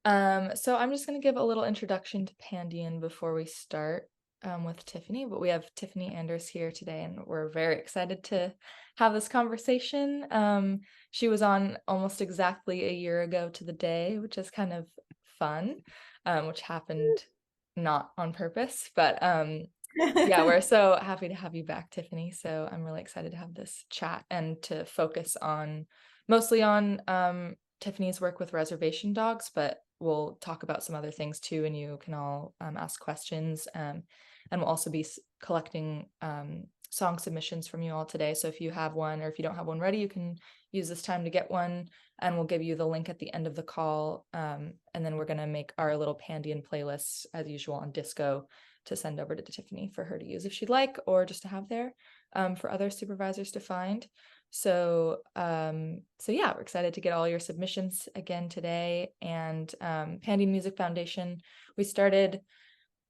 So I'm just going to give a little introduction to Pandion before we start with Tiffany, but we have Tiffany Anders here today, and we're very excited to have this conversation. She was on almost exactly a year ago to the day, which is kind of fun, which happened not on purpose, but yeah, we're so happy to have you back, Tiffany. So I'm really excited to have this chat and to focus on mostly on Tiffany's work with reservation dogs, but we'll talk about some other things too, and you can all ask questions. And we'll also be collecting song submissions from you all today. So if you have one, or if you don't have one ready, you can use this time to get one, and we'll give you the link at the end of the call. And then we're going to make our little Pandion playlists as usual on Disco to send over to Tiffany for her to use if she'd like, or just to have there for other supervisors to find. So yeah, we're excited to get all your submissions again today. And Pandion Music Foundation, we started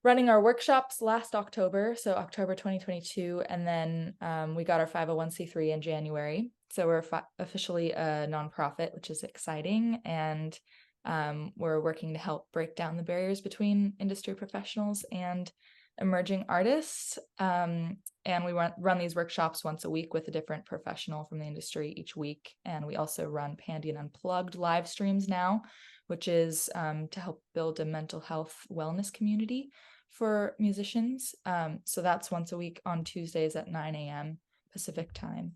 running our workshops last October, so October 2022, and then we got our 501c3 in January. So we're officially a nonprofit, which is exciting, and we're working to help break down the barriers between industry professionals and emerging artists. And we run these workshops once a week with a different professional from the industry each week. And we also run Pandion Unplugged live streams now, which is to help build a mental health wellness community for musicians. So that's once a week on Tuesdays at 9 a.m. Pacific time.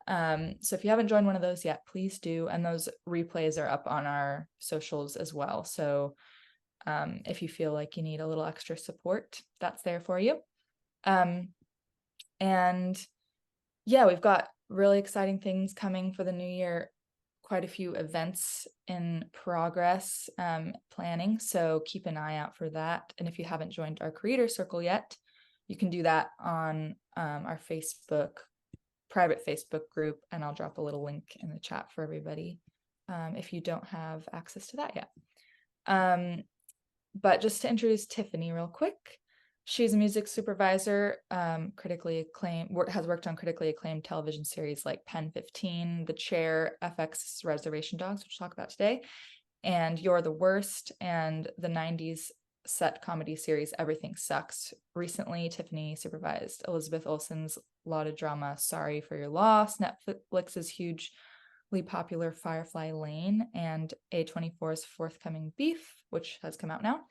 So if you haven't joined one of those yet, please do. And those replays are up on our socials as well. So if you feel like you need a little extra support, that's there for you. And yeah, we've got really exciting things coming for the new year. Quite a few events in progress planning, so keep an eye out for that. And if you haven't joined our creator circle yet, you can do that on our private Facebook group, and I'll drop a little link in the chat for everybody if you don't have access to that yet. But just to introduce Tiffany real quick, she's a music supervisor, critically acclaimed, has worked on critically acclaimed television series like Pen 15, The Chair, FX's Reservation Dogs, which we'll talk about today, and You're the Worst, and the 90s set comedy series Everything Sucks. Recently, Tiffany supervised Elizabeth Olsen's lauded drama Sorry for Your Loss, Netflix's hugely popular Firefly Lane, and A24's forthcoming Beef, which has come out now.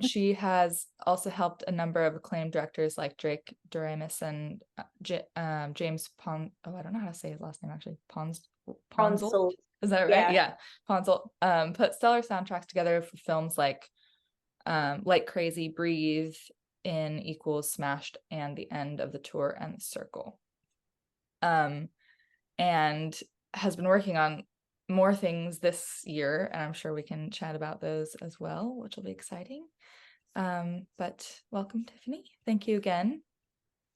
She has also helped a number of acclaimed directors like Drake Doremus and James Pon. Oh, I don't know how to say his last name actually. Ponzel. Console. Is that right? Yeah, Ponzel. Put stellar soundtracks together for films like Crazy, Breathe, In Equals, Smashed, and The End of the Tour and the Circle. And has been working on more things this year, and I'm sure we can chat about those as well, which will be exciting. But welcome, Tiffany. Thank you again.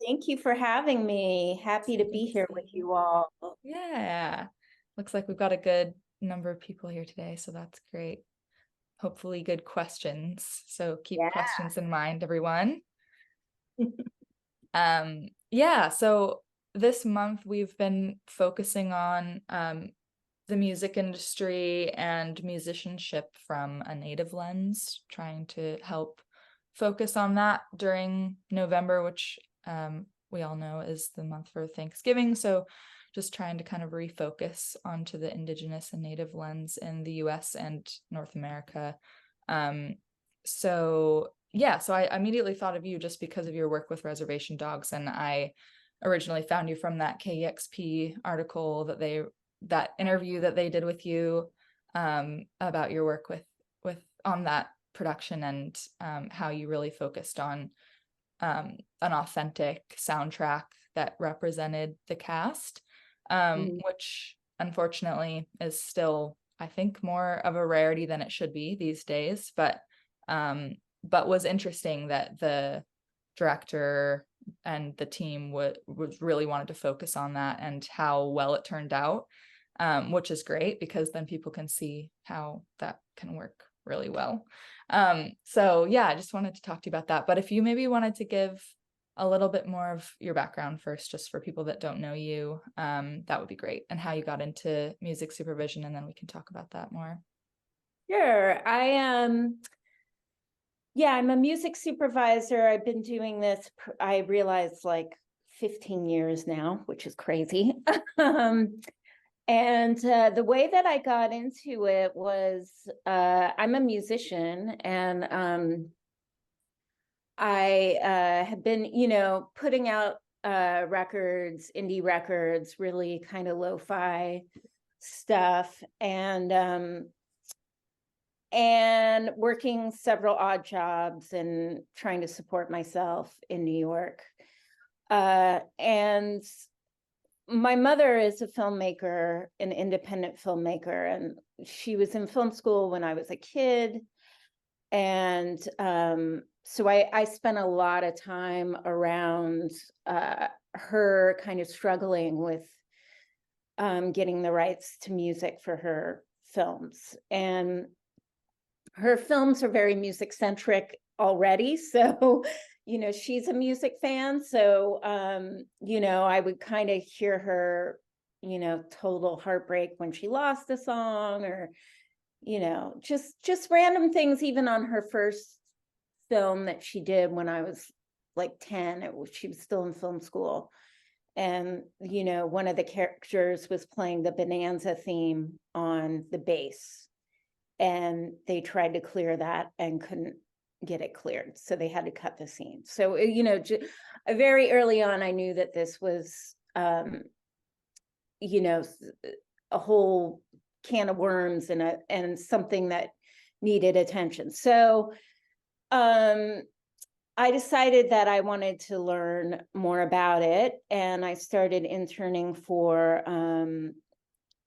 Thank you for having me. Happy to be here with you all. Yeah, looks like we've got a good number of people here today, so that's great. Hopefully good questions, so keep questions in mind, everyone. Yeah, so this month we've been focusing on the music industry and musicianship from a Native lens, trying to help focus on that during November, which we all know is the month for Thanksgiving. So just trying to kind of refocus onto the Indigenous and Native lens in the US and North America. So I immediately thought of you just because of your work with reservation dogs. And I originally found you from that KEXP article that interview that they did with you about your work with on that production, and how you really focused on an authentic soundtrack that represented the cast, which unfortunately is still, I think, more of a rarity than it should be these days, but was interesting that the director and the team was really wanted to focus on that and how well it turned out, which is great because then people can see how that can work really well. So yeah, I just wanted to talk to you about that. But if you maybe wanted to give a little bit more of your background first, just for people that don't know you, that would be great, and how you got into music supervision, and then we can talk about that more. Sure. Yeah, I'm a music supervisor. I've been doing this, I realize, like 15 years now, which is crazy. um, and the way that I got into it was I'm a musician, and I have been, putting out records, indie records, really kind of lo-fi stuff, and working several odd jobs and trying to support myself in New York. And my mother is a filmmaker, an independent filmmaker, and she was in film school when I was a kid. And so I spent a lot of time around her kind of struggling with getting the rights to music for her films. And her films are very music centric already. So, she's a music fan. So, I would kind of hear her, total heartbreak when she lost a song, or, just random things, even on her first film that she did when I was like 10. She was still in film school. And, one of the characters was playing the Bonanza theme on the bass, and they tried to clear that and couldn't get it cleared, so they had to cut the scene. So very early on I knew that this was a whole can of worms, and something that needed attention. So I decided that I wanted to learn more about it, and I started interning for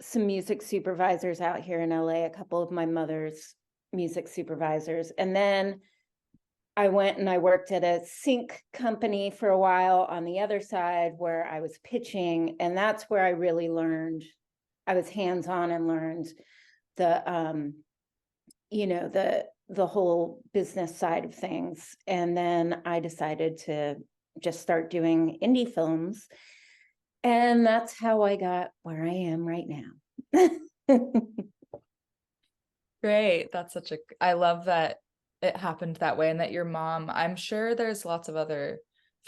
some music supervisors out here in LA, a couple of my mother's music supervisors. And then I went and I worked at a sync company for a while on the other side, where I was pitching. And that's where I really learned, I was hands-on and learned the, the whole business side of things. And then I decided to just start doing indie films. And that's how I got where I am right now. Great. I love that it happened that way, and that your mom, I'm sure there's lots of other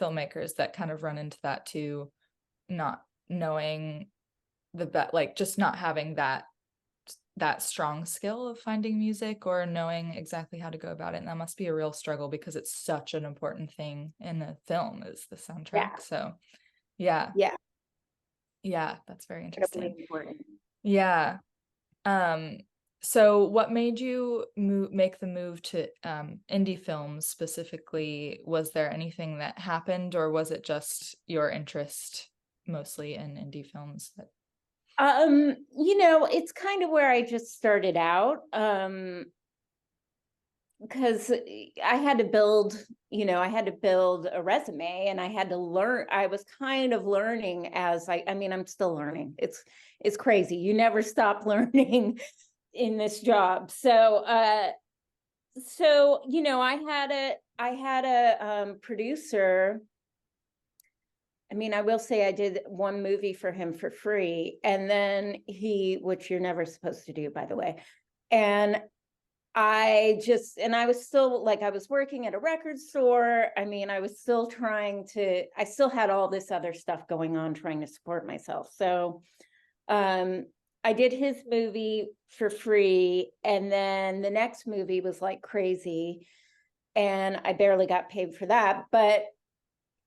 filmmakers that kind of run into that too, not knowing like just not having that strong skill of finding music or knowing exactly how to go about it. And that must be a real struggle, because it's such an important thing in a film is the Yeah, soundtrack. So yeah, yeah, yeah, that's very incredibly interesting. important. Yeah. Um, so what made you make the move to indie films specifically? Was there anything that happened, or was it just your interest mostly in indie films that It's kind of where I just started out. Because I had to build, I had to build a resume, and I had to learn. I was kind of learning as I'm still learning. It's crazy. You never stop learning in this job. I had a producer. I will say I did one movie for him for free, and then which you're never supposed to do, by the way. And I was still, like, I was working at a record store. I was still I still had all this other stuff going on, trying to support myself. So I did his movie for free. And then the next movie was like crazy, and I barely got paid for that. But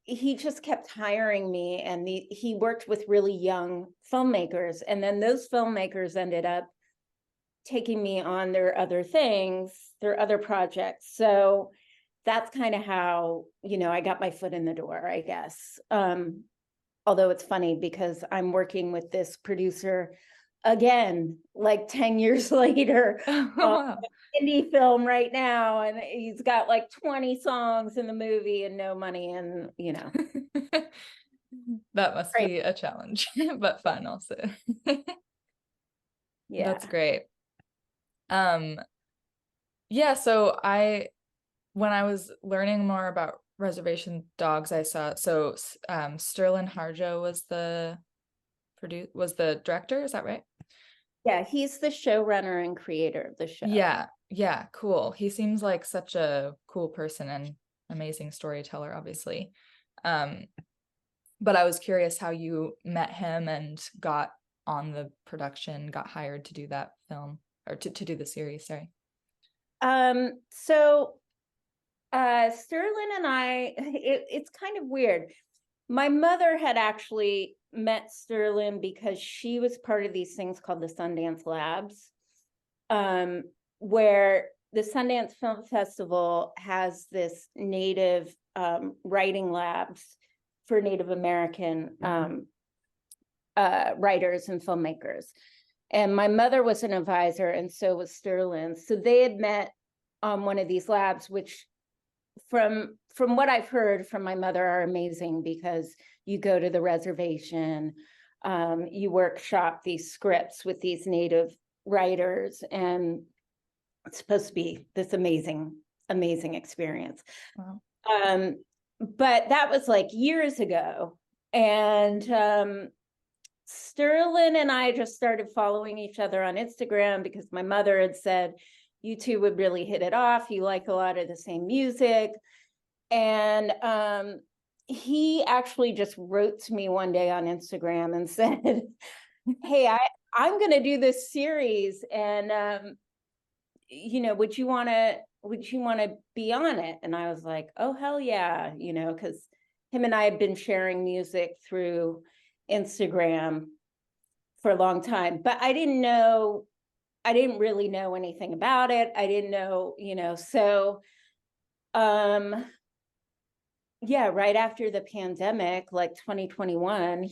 he just kept hiring me, and he worked with really young filmmakers. And then those filmmakers ended up taking me on their other things, their other projects. So that's kind of how, I got my foot in the door, I guess. Although it's funny, because I'm working with this producer again, like 10 years later, oh on wow. an indie film right now. And he's got like 20 songs in the movie and no money. And, That must great. be a challenge, but fun also. That's Yeah. great. Um, yeah, so when I was learning more about Reservation Dogs, I saw Sterling Harjo was the director, is that right? Yeah, he's the showrunner and creator of the show. Yeah, yeah, cool. He seems like such a cool person and amazing storyteller, obviously. Um, but I was curious how you met him and got on the production, got hired to do that film or to do the series, sorry. So Sterling and it's kind of weird. My mother had actually met Sterling because she was part of these things called the Sundance Labs, um, where the Sundance Film Festival has this native writing labs for Native American writers and filmmakers. And my mother was an advisor, and so was Sterling. So they had met on one of these labs, which from what I've heard from my mother are amazing because you go to the reservation, you workshop these scripts with these native writers, and it's supposed to be this amazing, amazing experience. Wow. But that was like years ago. And Sterling and I just started following each other on Instagram because my mother had said, you two would really hit it off. You like a lot of the same music. And he actually just wrote to me one day on Instagram and said, hey, I'm going to do this series. And, would you want to be on it? And I was like, oh, hell yeah. Because him and I had been sharing music through Instagram for a long time, but I didn't really know anything about it. I didn't know, so yeah, right after the pandemic, like 2021,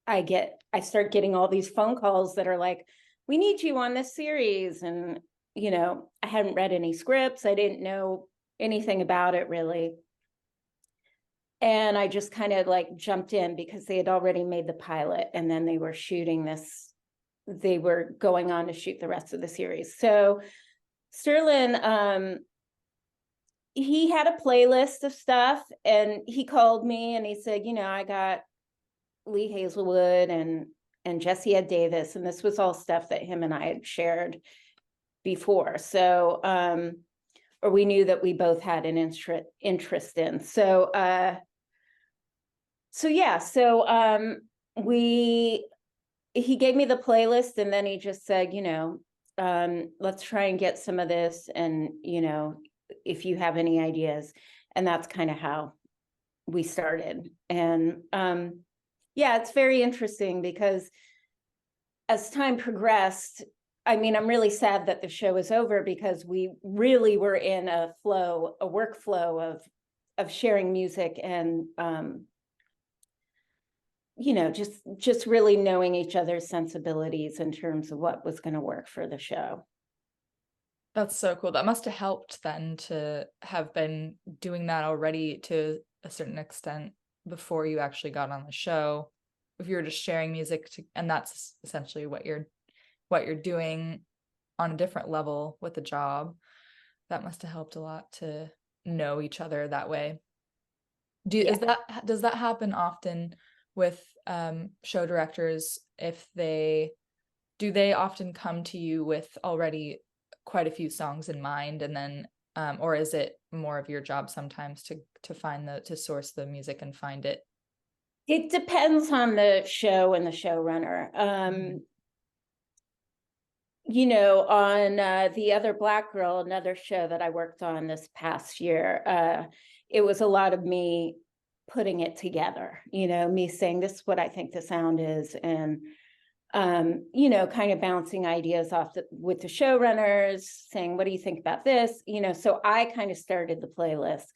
I start getting all these phone calls that are like, we need you on this series. And, I hadn't read any scripts. I didn't know anything about it really. And I just kind of like jumped in because they had already made the pilot and then they were going on to shoot the rest of the series. So Sterling, he had a playlist of stuff and he called me and he said, I got Lee Hazelwood and Jesse Ed Davis, and this was all stuff that him and I had shared before. So or we knew that we both had an interest in. So yeah, so he gave me the playlist and then he just said, let's try and get some of this and if you have any ideas. And that's kind of how we started. And yeah, it's very interesting because as time progressed, I mean, I'm really sad that the show is over because we really were in a workflow of sharing music and just really knowing each other's sensibilities in terms of what was going to work for the show. That's so cool. That must have helped then to have been doing that already to a certain extent before you actually got on the show. If you were just sharing music and that's essentially what you're doing on a different level with the job, that must have helped a lot to know each other that way. Yeah. Does that happen often with show directors if do they often come to you with already quite a few songs in mind and then or is it more of your job sometimes to find to source the music and find it? It depends on the show and the showrunner. On The Other Black Girl, another show that I worked on this past year, it was a lot of me putting it together, me saying, this is what I think the sound is. And, kind of bouncing ideas off with the showrunners, saying, what do you think about this? So I kind of started the playlist.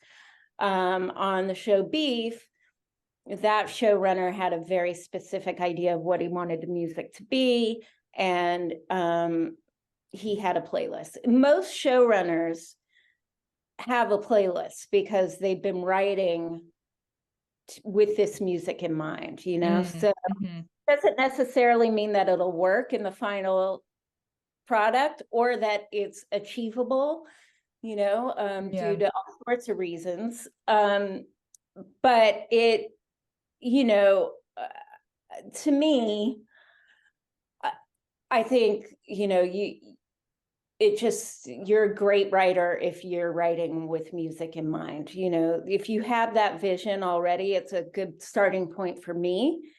On the show Beef, that showrunner had a very specific idea of what he wanted the music to be. And he had a playlist. Most showrunners have a playlist because they've been writing with this music in mind, So Mm-hmm. doesn't necessarily mean that it'll work in the final product or that it's achievable, due to all sorts of reasons. But it, to me, I think, you're a great writer if you're writing with music in mind. If you have that vision already, it's a good starting point for me.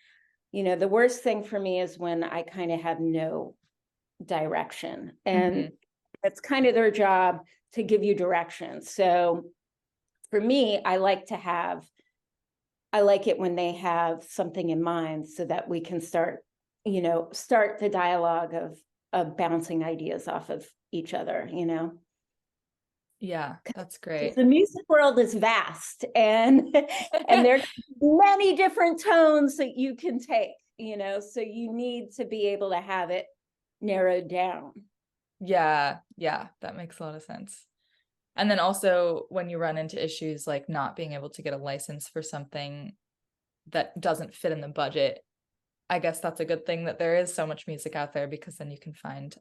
The worst thing for me is when I kind of have no direction, Hmm. and it's kind of their job to give you direction. So for me, I like it when they have something in mind so that we can start the dialogue of bouncing ideas off of each other. Yeah, that's Because great. the music world is vast, and and there are many different tones that you can take, so you need to be able to have it narrowed down. Yeah, yeah, that makes a lot of sense. And then also when you run into issues like not being able to get a license for something that doesn't fit in the budget, I guess that's a good thing that there is so much music out there, because then you can find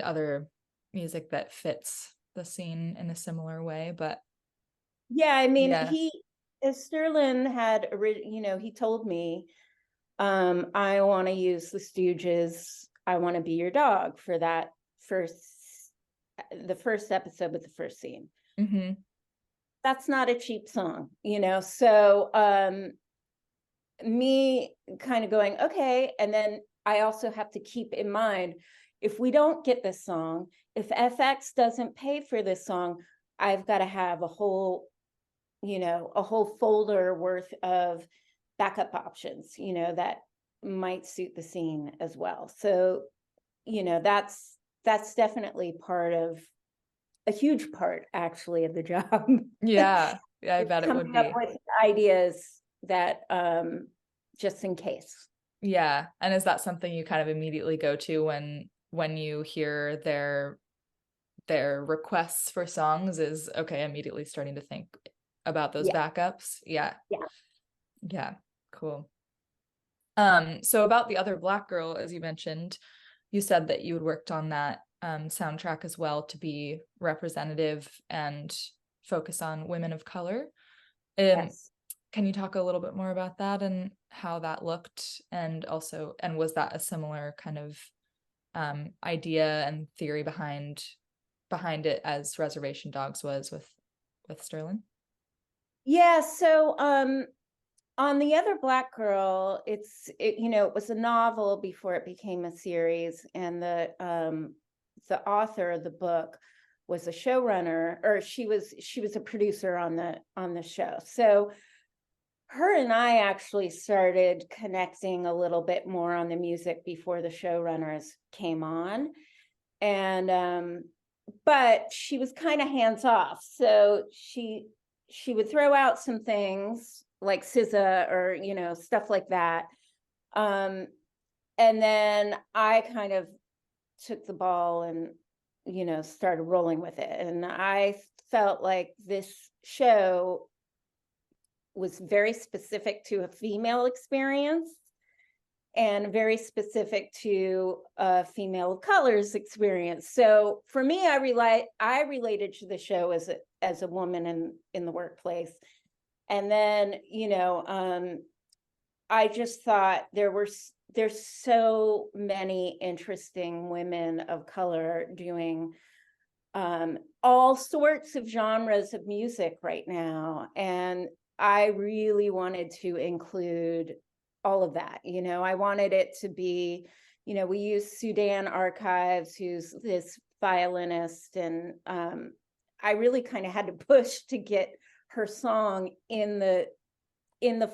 other music that fits the scene in a similar way. But Yeah, I mean, yeah. Sterling he told me, I want to use the Stooges, I want to be your dog for that first, the first episode with the first scene. Hmm. That's not a cheap song. So me kind of going, okay. And then I also have to keep in mind, if we don't get this song, if FX doesn't pay for this song, I've got to have a whole folder worth of backup options, that might suit the scene as well. So, that's definitely a huge part actually of the job. Yeah, yeah, I bet it would Coming up be. with ideas that just in case. Yeah. And is that something you kind of immediately go to when you hear their requests for songs, is okay, immediately starting to think about those Yeah. backups? Yeah. Yeah. Yeah. Cool. So about the other Black Girl, as you mentioned, you said that you had worked on that soundtrack as well to be representative and focus on women of color. Um, Yes. can you talk a little bit more about that and how that looked, and was that a similar kind of idea and theory behind it as Reservation Dogs was with Sterling? Yeah. So on the other Black Girl, it was a novel before it became a series, and the author of the book was a showrunner, or she was a producer on the show. So her and I actually started connecting a little bit more on the music before the showrunners came on. And but she was kind of hands off. So she would throw out some things like SZA or stuff like that. Um, and then I kind of took the ball and started rolling with it. And I felt like this show was very specific to a female experience and very specific to a female of color's experience. So for me, I related to the show as a woman in the workplace. And then, I just thought there's so many interesting women of color doing all sorts of genres of music right now. And I really wanted to include all of that. I wanted it to be, we use Sudan Archives, who's this violinist, and I really kind of had to push to get her song in the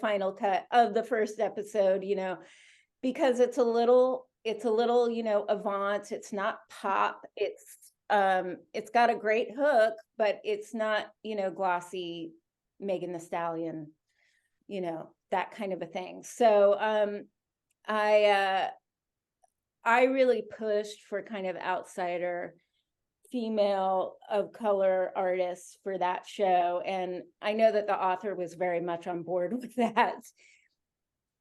final cut of the first episode, because it's a little avant. It's not pop. It's got a great hook, but it's not glossy Megan Thee Stallion, that kind of a thing. So I I really pushed for kind of outsider female of color artists for that show, and I know that the author was very much on board with that.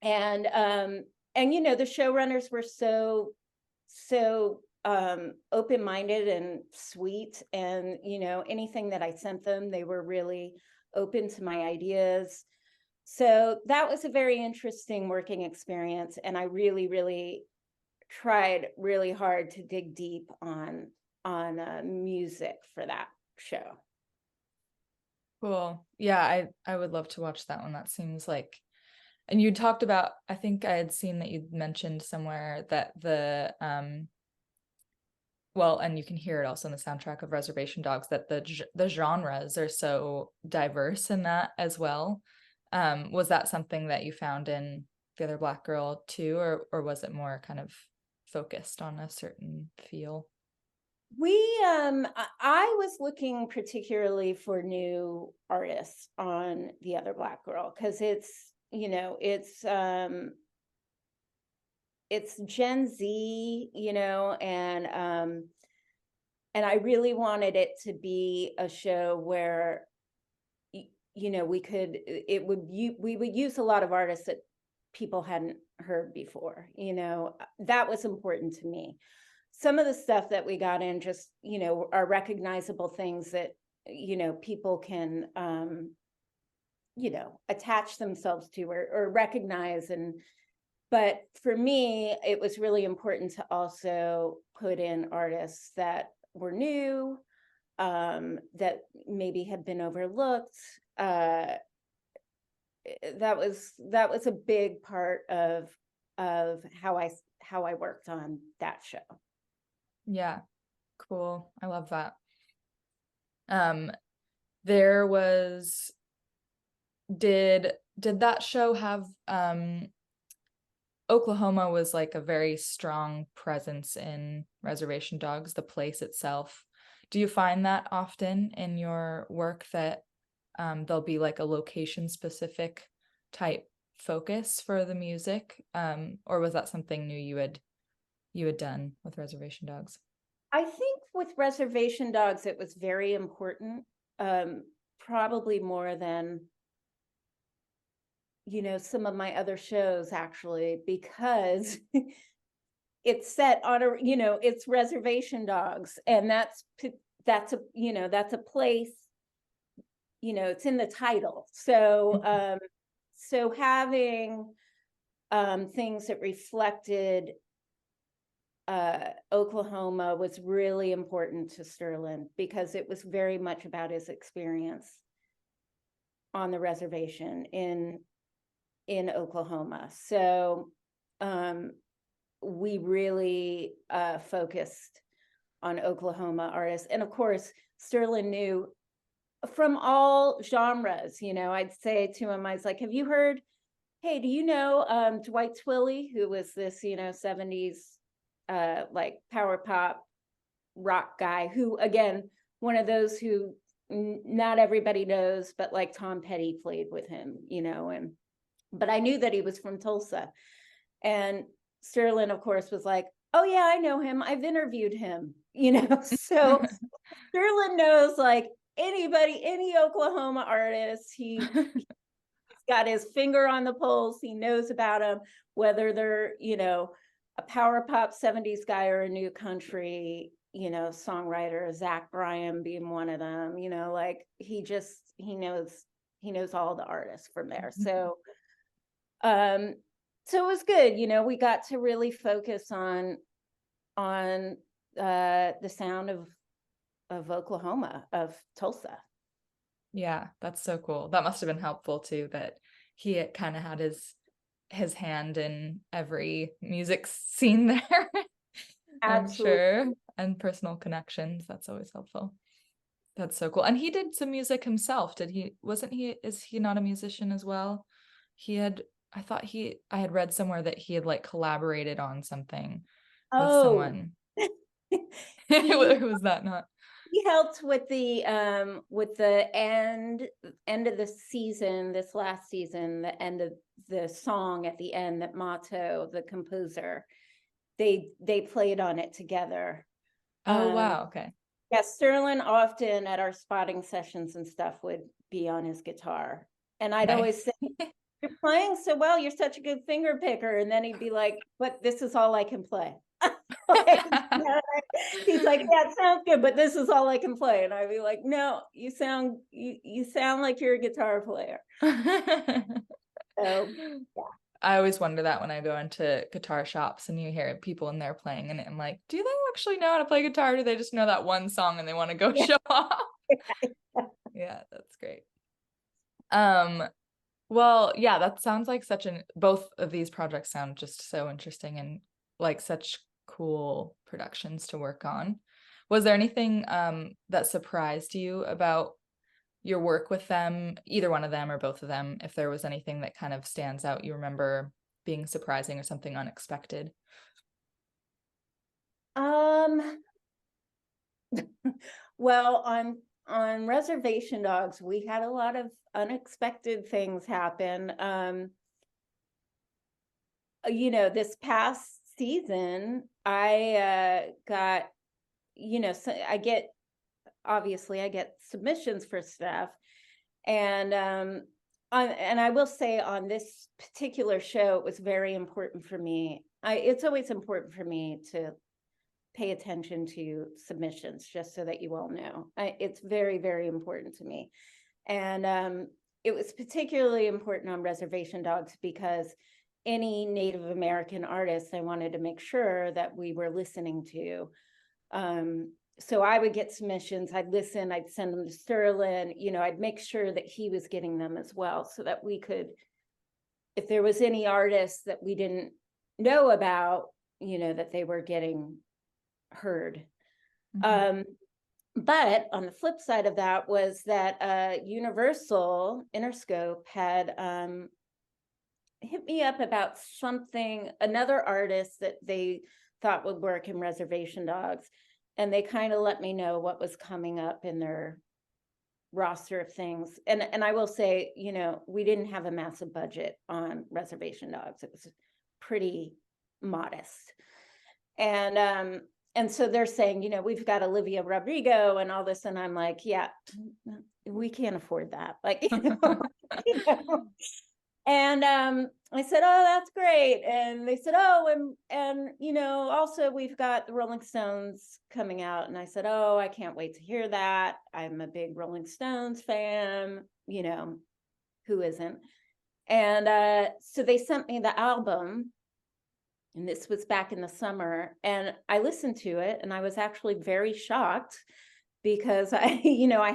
And the showrunners were so open-minded and sweet, and anything that I sent them, they were really open to my ideas. So that was a very interesting working experience, and I really, really tried really hard to dig deep on music for that show. Cool. Yeah, I would love to watch that one. That seems like, and you talked about, I think I had seen that you mentioned somewhere that the well, and you can hear it also in the soundtrack of Reservation Dogs, that the genres are so diverse in that as well. Was that something that you found in The Other Black Girl too, or was it more kind of focused on a certain feel? I was looking particularly for new artists on The Other Black Girl, because it's Gen Z, and I really wanted it to be a show where we would use a lot of artists that people hadn't heard before. That was important to me. Some of the stuff that we got in just are recognizable things that people can attach themselves to, or recognize. But for me, it was really important to also put in artists that were new, that maybe had been overlooked. That was a big part of how I worked on that show. Yeah, cool. I love that. There was, did that show have Oklahoma was like a very strong presence in Reservation Dogs, the place itself. Do you find that often in your work that there'll be like a location specific type focus for the music? Or was that something new you had done with Reservation Dogs? I think with Reservation Dogs, it was very important, probably more than some of my other shows, actually, because it's set on it's Reservation Dogs, and that's a place, it's in the title. So having things that reflected Oklahoma was really important to Sterling, because it was very much about his experience on the reservation in Oklahoma. So we really focused on Oklahoma artists. And of course, Sterling knew from all genres. I'd say to him, I was like, have you heard, hey, do you know Dwight Twilley, who was this 70s like power pop rock guy, who, again, one of those who not everybody knows, but like Tom Petty played with him, but I knew that he was from Tulsa. And Sterling, of course, was like, oh yeah, I know him, I've interviewed him. So Sterling knows like anybody, any Oklahoma artist. He's got his finger on the pulse. He knows about them, whether they're a power pop 70s guy or a new country songwriter, Zach Bryan being one of them. Like he knows all the artists from there. So it was good. We got to really focus on the sound of Oklahoma, of Tulsa. Yeah, that's so cool. That must have been helpful too, that he kind of had his hand in every music scene there. I'm Absolutely. sure. And personal connections. That's always helpful. That's so cool. And he did some music himself. Is he not a musician as well? I had read somewhere that he had like collaborated on something with Oh, someone. he Who was that not? he helped with the end of the season, this last season, the end of the song at the end that Mato, the composer, they played on it together. Oh wow, okay. Yeah, Sterling often at our spotting sessions and stuff would be on his guitar. And I'd always Nice. say, you're playing so well, you're such a good finger picker. And then he'd be like, but this is all I can play. Like, he's like, yeah, it sounds good, but this is all I can play. And I'd be like, no, you sound like you're a guitar player. So yeah. I always wonder that when I go into guitar shops and you hear people in there playing, and I'm like, do they actually know how to play guitar? Or do they just know that one song and they want to go Yeah. show off? Yeah, that's great. Um, well, yeah, that sounds like both of these projects sound just so interesting and like such cool productions to work on. Was there anything that surprised you about your work with them, either one of them or both of them, if there was anything that kind of stands out you remember being surprising or something unexpected? Um, well, on Reservation Dogs, we had a lot of unexpected things happen. This past season, I got, so I get submissions for stuff. And and I will say on this particular show, it was very important for me. It's always important for me to pay attention to submissions, just so that you all know. It's very, very important to me. And it was particularly important on Reservation Dogs because any Native American artists, I wanted to make sure that we were listening to. So I would get submissions, I'd listen, I'd send them to Sterling, I'd make sure that he was getting them as well, so that we could, if there was any artists that we didn't know about, that they were getting heard. Mhm. But on the flip side of that was that Universal Interscope had hit me up about another artist that they thought would work in Reservation Dogs. And they kind of let me know what was coming up in their roster of things. And I will say, we didn't have a massive budget on Reservation Dogs. It was pretty modest. And so they're saying, we've got Olivia Rodrigo and all this. And I'm like, yeah, we can't afford that. Like, you know. And I said, oh, that's great. And they said, oh, and also we've got the Rolling Stones coming out. And I said, oh, I can't wait to hear that. I'm a big Rolling Stones fan, who isn't? And so they sent me the album, and this was back in the summer, and I listened to it, and I was actually very shocked because I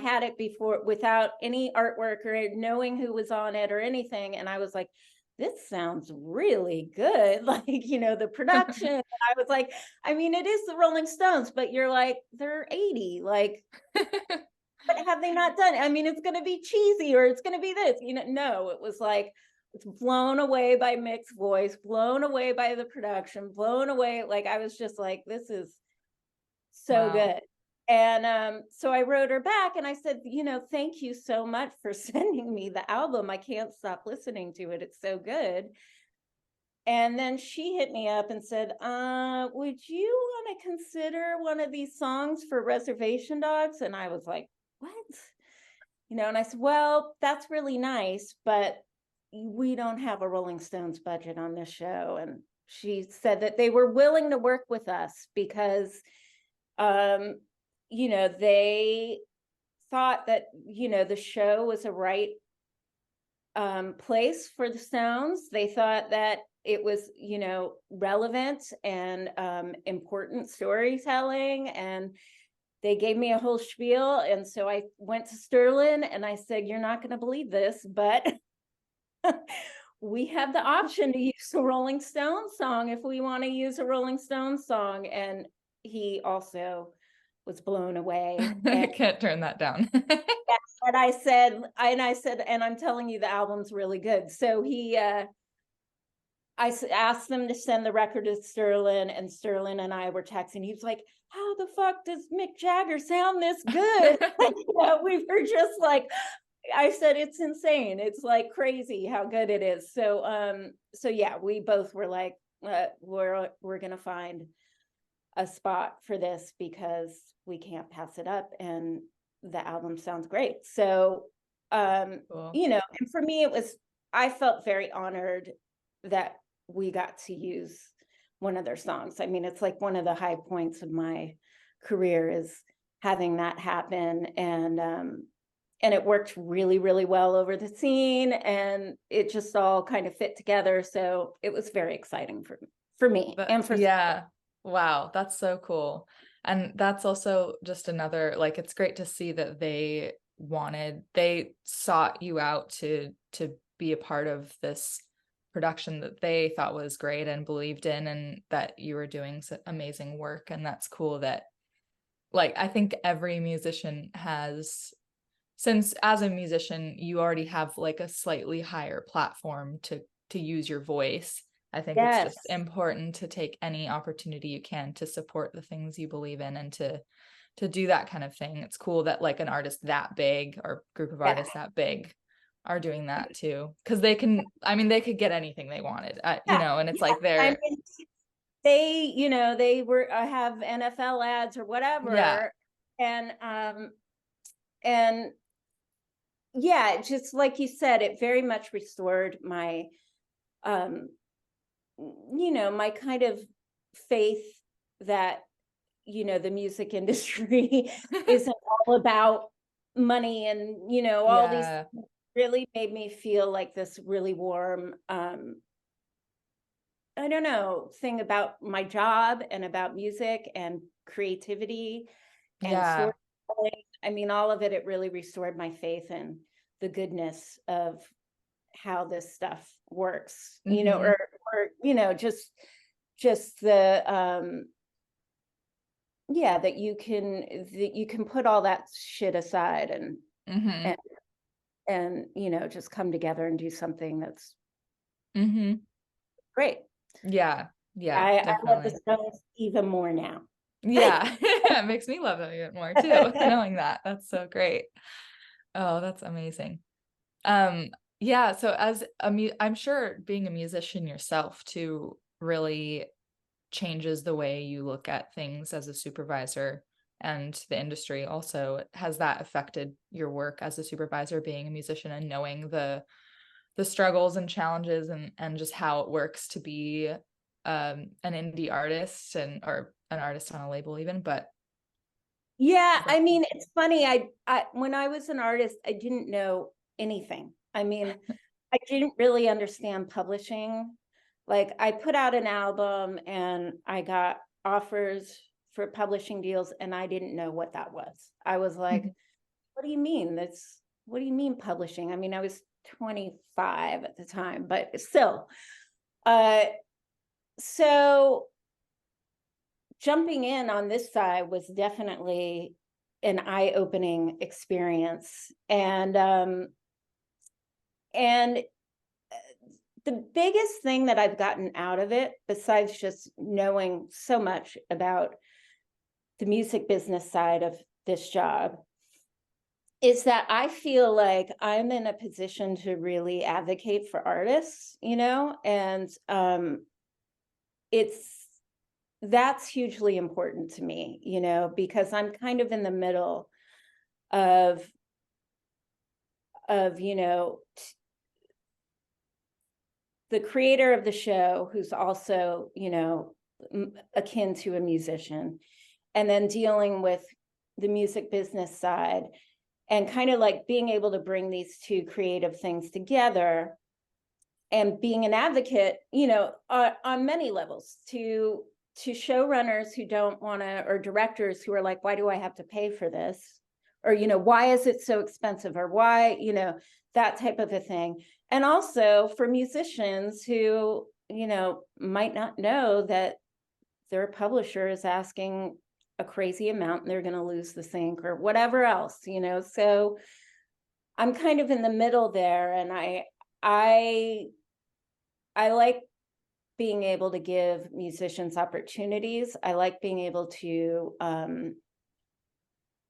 had it before without any artwork or knowing who was on it or anything. And I was like, this sounds really good. Like, the production. And I was like, I mean, it is the Rolling Stones, but you're like, they're 80. Like, what have they not done? I mean, it's going to be cheesy or it's going to be this, no, it was like, it's blown away by Mick's voice, blown away by the production, blown away. Like, I was just like, this is so Wow. good. And so I wrote her back and I said, thank you so much for sending me the album. I can't stop listening to it. It's so good. And then she hit me up and said, would you want to consider one of these songs for Reservation Dogs? And I was like, what? And I said, well, that's really nice, but we don't have a Rolling Stones budget on this show. And she said that they were willing to work with us because they thought that, the show was a right place for the Stones. They thought that it was, relevant and important storytelling. And they gave me a whole spiel. And so I went to Sterling and I said, you're not going to believe this, but we have the option to use a Rolling Stones song if we want to use a Rolling Stones song. And he also was blown away. And Can't turn that down. I said, and I'm telling you, the album's really good. So I asked them to send the record to Sterling, and Sterling and I were texting. He was like, how the fuck does Mick Jagger sound this good? We were just like, I said, it's insane. It's like crazy how good it is. So yeah, we both were like, we're going to find a spot for this because we can't pass it up. And the album sounds great. So, Cool. and for me, I felt very honored that we got to use one of their songs. I mean, it's like one of the high points of my career is having that happen. And and it worked really, really well over the scene, and it just all kind of fit together. So it was very exciting for me But and for yeah. Wow, that's so cool. And that's also just another, like, it's great to see that they sought you out to be a part of this production that they thought was great and believed in, and that you were doing amazing work. And that's cool that, like, I think every musician has, since as a musician you already have like a slightly higher platform to use your voice. I think it's just yes, important to take any opportunity you can to support the things you believe in and to do that kind of thing. It's cool that like an artist that big or group of yeah, artists that big are doing that too, because they can, I mean, they could get anything they wanted, yeah, and it's like I they're, mean, they were have NFL ads or yeah. whatever, and and yeah, just like you said, it very much restored my um my kind of faith that the music industry isn't all about money, and all these Yeah. really made me feel like this really warm I don't know, thing about my job and about music and creativity and Yeah. storytelling. I mean, all of it, it really restored my faith in the goodness of how this stuff works, Mhm. or just the yeah, that you can put all that shit aside and Mhm. just come together and do something that's Mhm. great. Yeah. Yeah, I love the definitely. Stones even more now. Yeah. It makes me love them even more too, knowing that. That's so great. Oh, that's amazing. Um, yeah, so as I'm sure being a musician yourself too really changes the way you look at things as a supervisor and the industry also. Has that affected your work as a supervisor, being a musician and knowing the struggles and challenges and just how it works to be an indie artist and or an artist on a label even, but Yeah, is that I mean, it's funny. I when I was an artist, I didn't know anything. I mean, I didn't really understand publishing. Like, I put out an album and I got offers for publishing deals, and I didn't know what that was. I was like, Mhm. what do you mean? What do you mean publishing? I mean, I was 25 at the time, but still. Uh, so jumping in on this side was definitely an eye-opening experience. And the biggest thing that I've gotten out of it, besides just knowing so much about the music business side of this job, is that I feel like I'm in a position to really advocate for artists, and it's that's hugely important to me, because I'm kind of in the middle of of you know the creator of the show, who's also akin to a musician, and then dealing with the music business side, and kind of like being able to bring these two creative things together, and being an advocate, on many levels, to showrunners who don't want to, or directors who are like, why do I have to pay for this, or why is it so expensive, or why, that type of a thing. And also for musicians who might not know that their publisher is asking a crazy amount and they're going to lose the sync or whatever else, so I'm kind of in the middle there, and I I like being able to give musicians opportunities. I like being able to,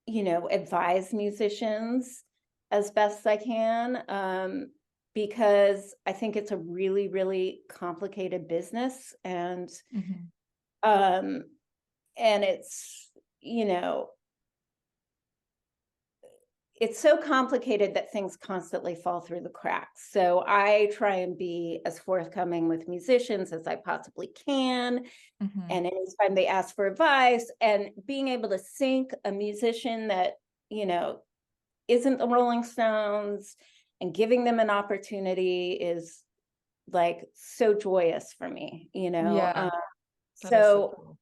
advise musicians as best I can, because I think it's a really, really complicated business, Mhm. um, and it's so complicated that things constantly fall through the cracks. So I try and be as forthcoming with musicians as I possibly can. Mhm. And anytime they ask for advice, and being able to sync a musician that, you know, isn't the Rolling Stones, and giving them an opportunity is like so joyous for me, Yeah, that is so so cool.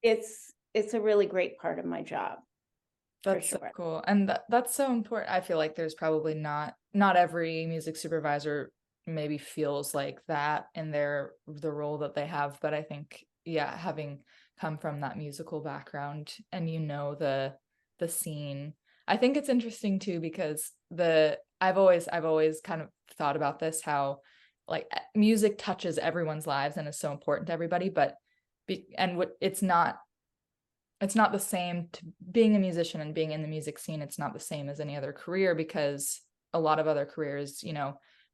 it's a really great part of my job for That's so sure. cool, and that's so important. I feel like there's probably not every music supervisor maybe feels like that in the role that they have, but I think, yeah, having come from that musical background and the scene. I think it's interesting too because the I've always kind of thought about this, how like music touches everyone's lives and is so important to everybody, but and what it's not the same to being a musician and being in the music scene. It's not the same as any other career because a lot of other careers,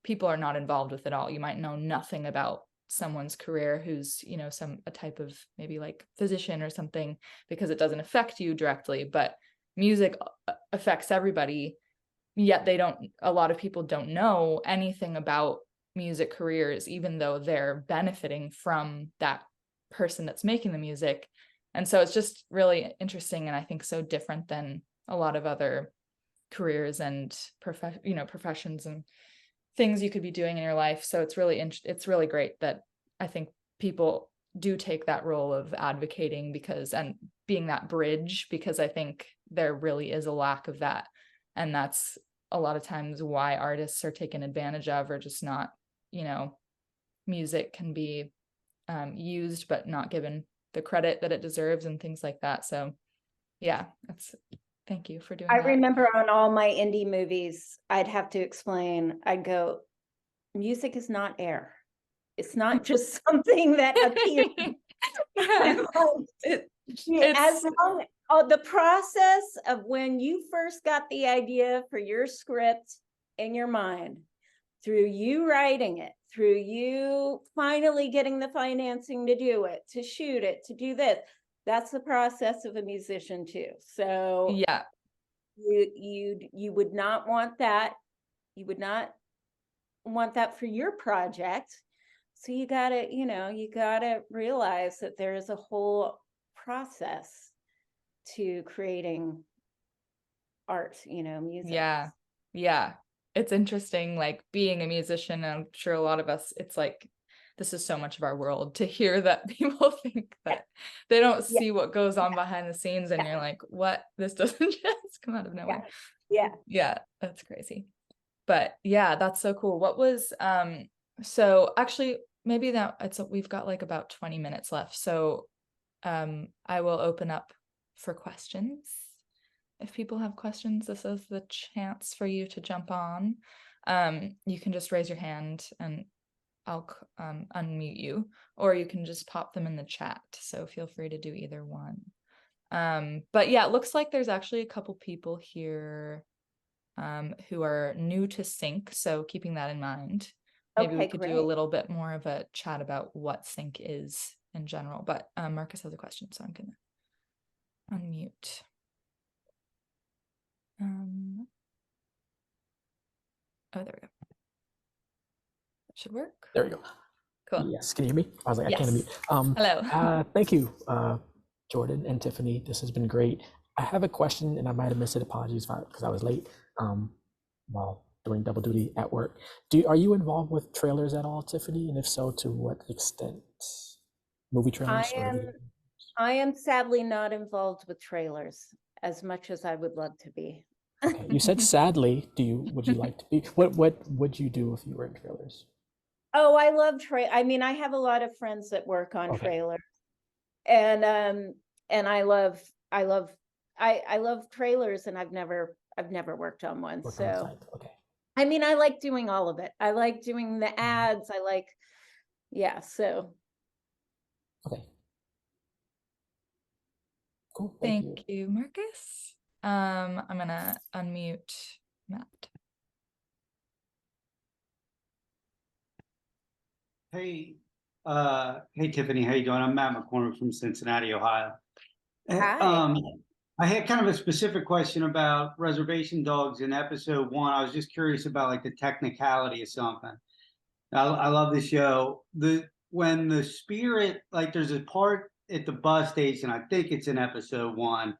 people are not involved with it all. You might know nothing about someone's career who's, a type of maybe like physician or something because it doesn't affect you directly, but music affects everybody. Yet a lot of people don't know anything about music careers, even though they're benefiting from that person that's making the music. And so it's just really interesting and I think so different than a lot of other careers and professions and things you could be doing in your life. So it's really great that I think people do take that role of advocating and being that bridge, because I think there really is a lack of that. And that's a lot of times why artists are taken advantage of, or just not, music can be used but not given the credit that it deserves and things like that. So yeah, thank you for I doing that. remember on all my indie movies, I'd have to explain, I'd go, music is not air. It's not just something that appears. Yeah, it, As it's long the process of when you first got the idea for your script in your mind, through you writing it, through you finally getting the financing to do it, to shoot it, to do this, that's the process of a musician too. So yeah, you would not want that. You would not want that for your project. So you gotta realize that there is a whole process to creating art, music. yeah, yeah. It's interesting, like being a musician, and I'm sure a lot of us, it's like this is so much of our world to hear that people think Yeah, that they don't yeah, see what goes on yeah, behind the scenes, and yeah, you're like, what? This doesn't just come out of yeah, nowhere. yeah. Yeah, that's crazy. But yeah, that's so cool. So actually maybe we've got like about 20 minutes left. So I will open up for questions. If people have questions, this is the chance for you to jump on. You can just raise your hand and I'll unmute you, or you can just pop them in the chat. So feel free to do either one. But yeah, it looks like there's actually a couple people here who are new to sync. So keeping that in mind, maybe we Okay, could do a great. little bit more of a chat about what sync is in general. But Marcus has a question, so I'm gonna unmute. Oh, there we go. That should work. There we go. Cool. Yes, can you hear me? I was like, I can't Yes. unmute. Hello. Thank you, Jordan and Tiffany. This has been great. I have a question, and I might have missed it. Apologies because I was late while doing double duty at work. Are you involved with trailers at all, Tiffany? And if so, to what extent? Movie I trailers or am video? I am sadly not involved with trailers as much as I would love to be. Okay, you said sadly. Would you like to be? What would you do if you were in trailers? Oh, I love I mean, I have a lot of friends that work on Okay, trailers, and I love trailers, and I've never worked on one. worked on the So side. Okay, I mean, I like doing all of it. I like doing the ads. Yeah, so okay, cool. Thank Thank you. you, Marcus. I'm gonna unmute Matt. Hey, hey Tiffany, how you doing? I'm Matt McCormick from Cincinnati, Ohio. hi. Um, I had kind of a specific question about reservation dogs in episode 1. I was just curious about like the technicality of something. I love the show. When the spirit, like there's a part at the bus station, I think it's in episode 1,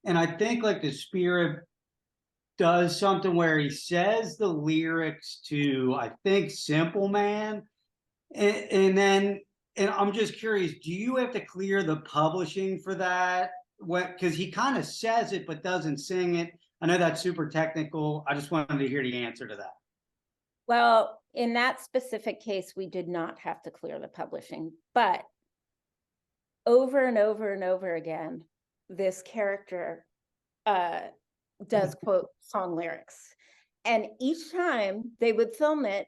and I think like the spirit does something where he says the lyrics to, I think, Simple Man, and then, and I'm just curious, do you have to clear the publishing for that? What, because he kind of says it but doesn't sing it. I know that's super technical. I just wanted to hear the answer to that. Well, in that specific case, we did not have to clear the publishing, but over and over and over again, this character does quote song lyrics. And each time they would film it,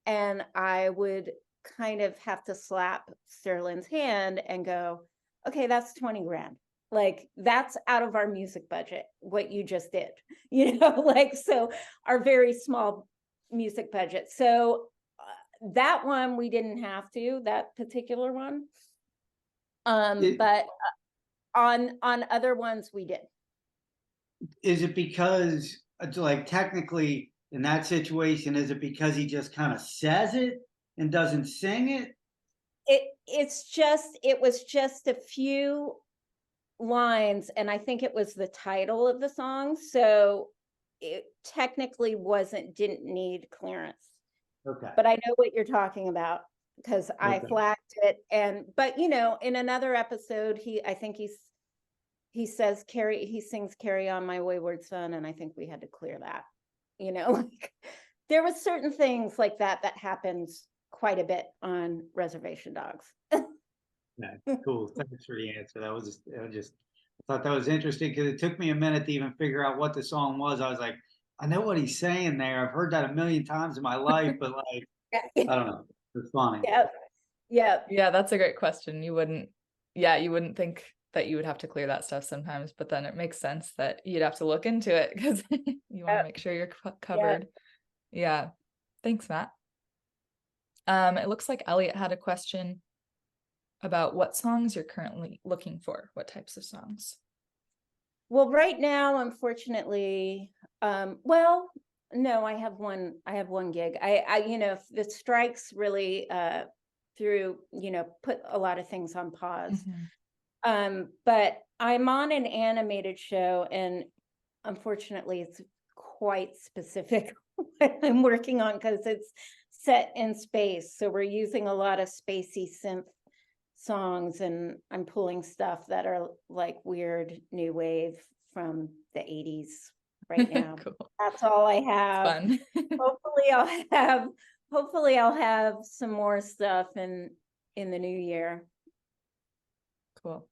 and I would kind of have to slap Sterling's hand and go, okay, that's 20 grand. Like, that's out of our music budget, what you just did, like, so our very small music budget. So that one, we didn't have to, that particular one. But on other ones, we did. Is it because, like, technically in that situation, is it because he just kind of says it and doesn't sing it? It was just a few lines, and I think it was the title of the song, so it technically didn't need clearance. Okay. But I know what you're talking about, because I flagged it. But in another episode, I think he says he sings "Carry On My Wayward Son," and I think we had to clear that. Like, there was certain things like that happens quite a bit on Reservation Dogs. Yeah, cool. Thanks for the answer. That was just I thought that was interesting because it took me a minute to even figure out what the song was. I was like, I know what he's saying there. I've heard that a million times in my life, but like, I don't know. It's funny. Yeah. That's a great question. You wouldn't think that you would have to clear that stuff sometimes, but then it makes sense that you'd have to look into it because you want to make sure you're covered. Yeah. Thanks, Matt. It looks like Elliot had a question about what songs you're currently looking for. What types of songs? Well, right now, unfortunately, well, no, I have one gig. I the strikes really put a lot of things on pause. But I'm on an animated show, and unfortunately it's quite specific what I'm working on because it's set in space. So we're using a lot of spacey synth songs, and I'm pulling stuff that are like weird new wave from the 80s right now. Cool. That's all I have. Fun. Hopefully I'll have some more stuff in the new year. Cool.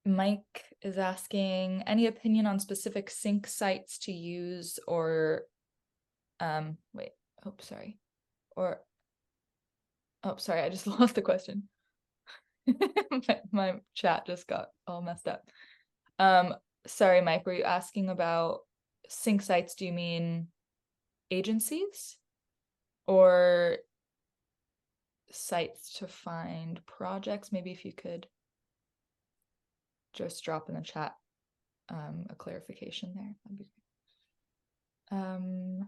Mike is asking any opinion on specific sync sites to use, or sorry, I just lost the question. my chat just got all messed up. Sorry, Mike, were you asking about sync sites? Do you mean agencies or sites to find projects? Maybe if you could just drop in the chat a clarification there. That'd be great.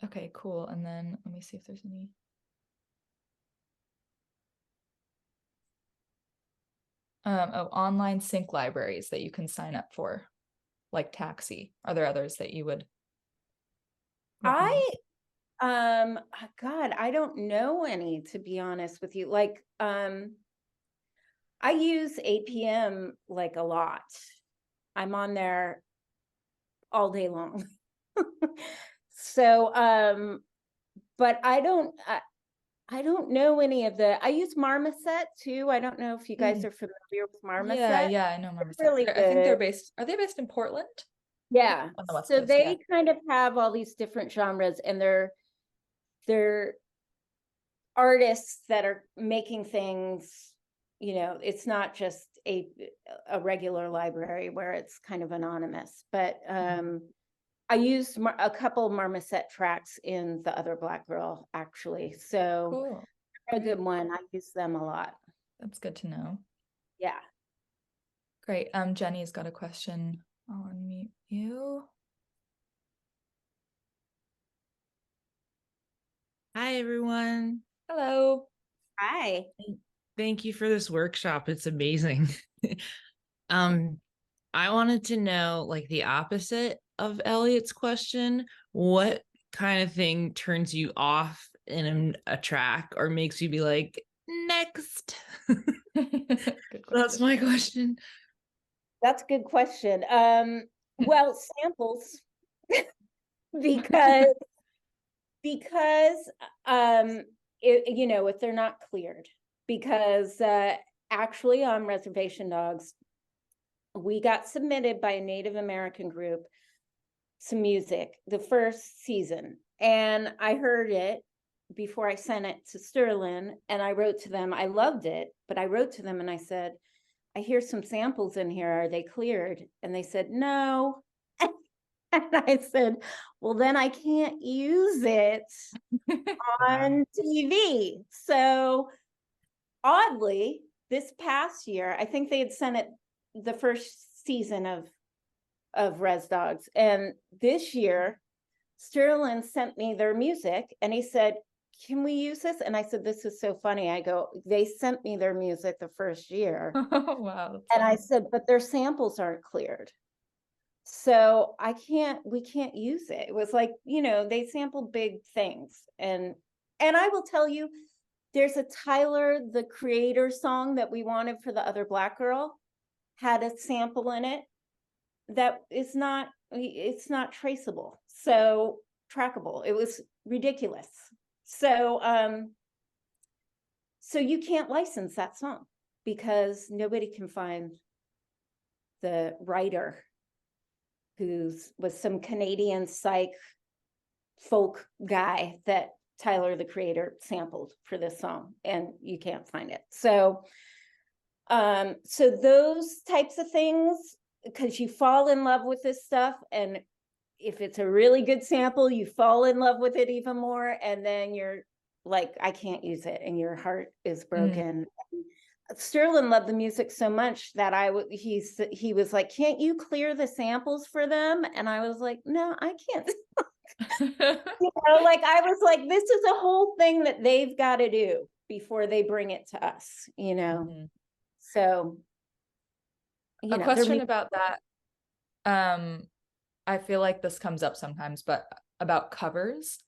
Okay, cool. And then let me see if there's any. Online sync libraries that you can sign up for, like Taxi. Are there others that you would recommend? God, I don't know any, to be honest with you. Like, I use APM like a lot. I'm on there all day long. So, but I don't know any of I use Marmoset too. I don't know if you guys are familiar with Marmoset. Yeah, I know Marmoset. Really I think are they based in Portland? Yeah. On the West So Coast, they kind of have all these different genres, and they're artists that are making things, it's not just a regular library where it's kind of anonymous, but I used a couple Marmoset tracks in The Other Black Girl, actually. So cool. A good one. I use them a lot. That's good to know. Yeah. Great. Jenny's got a question. I'll unmute you. Hi, everyone. Hello. Hi. Thank you for this workshop. It's amazing. I wanted to know, like, the opposite of Elliot's question. What kind of thing turns you off in a track or makes you be like, next? Good That's question. my question. That's a good question. Well, samples, because because if they're not cleared, because actually on Reservation Dogs, we got submitted by a Native American group some music the first season, and I heard it before I sent it to Sterling, and I wrote to them. I loved it, but I wrote to them and I said, I hear some samples in here. Are they cleared? And they said, no. And I said, well, then I can't use it on TV. So oddly, this past year, I think they had sent it the first season of Res Dogs. And this year, Sterling sent me their music and he said, can we use this? And I said, this is so funny. I go, they sent me their music the first year. Oh, wow. And I said, but their samples aren't cleared. So we can't use it. It was like, they sampled big things. And I will tell you, there's a Tyler, the Creator song that we wanted for the other Black girl, had a sample in it that is not, it's not traceable. So trackable. It was ridiculous. So, so you can't license that song because nobody can find the writer was some Canadian psych folk guy that Tyler, the Creator, sampled for this song, and you can't find it. So, so those types of things, because you fall in love with this stuff, and if it's a really good sample, you fall in love with it even more, and then you're like, I can't use it, and your heart is broken. Sterling loved the music so much that he was like, can't you clear the samples for them? And I was like, no, I can't. Like I was like, this is a whole thing that they've got to do before they bring it to us, So, A question about that. I feel like this comes up sometimes, but about covers.